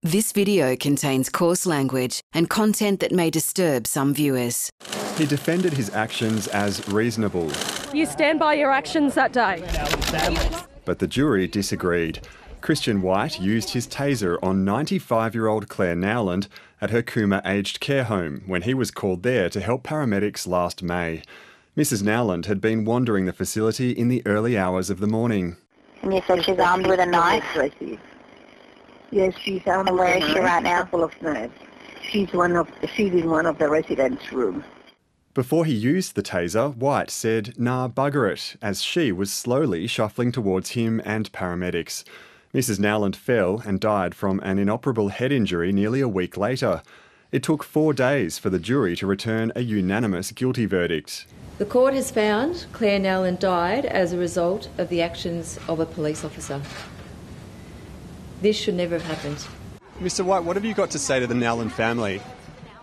This video contains coarse language and content that may disturb some viewers. He defended his actions as reasonable. You stand by your actions that day. But the jury disagreed. Christian White used his taser on 95-year-old Claire Nowland at her Cooma aged care home when he was called there to help paramedics last May. Mrs. Nowland had been wandering the facility in the early hours of the morning. And you said she's armed with a knife? Yes, she's armed. And where is she right now? Full of knives. She's in one of the residents' room. Before he used the taser, White said, "Nah, bugger it," as she was slowly shuffling towards him and paramedics. Mrs. Nowland fell and died from an inoperable head injury nearly a week later. It took 4 days for the jury to return a unanimous guilty verdict. The court has found Claire Nowland died as a result of the actions of a police officer. This should never have happened. Mr. White, what have you got to say to the Nowland family?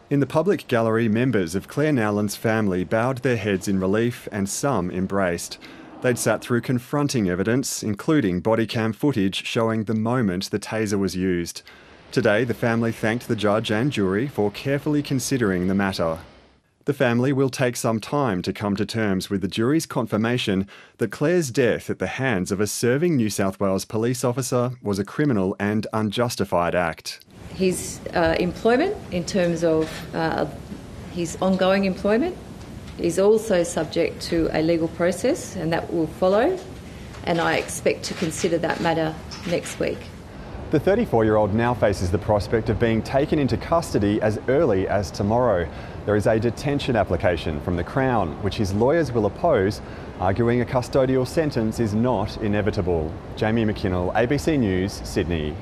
In the public gallery, members of Claire Nowland's family bowed their heads in relief and some embraced. They'd sat through confronting evidence, including body cam footage showing the moment the taser was used. Today, the family thanked the judge and jury for carefully considering the matter. The family will take some time to come to terms with the jury's confirmation that Claire's death at the hands of a serving New South Wales police officer was a criminal and unjustified act. His employment, in terms of his ongoing employment, is also subject to a legal process, and that will follow, and I expect to consider that matter next week. The 34-year-old now faces the prospect of being taken into custody as early as tomorrow. There is a detention application from the Crown, which his lawyers will oppose, arguing a custodial sentence is not inevitable. Jamie McKinnell, ABC News, Sydney.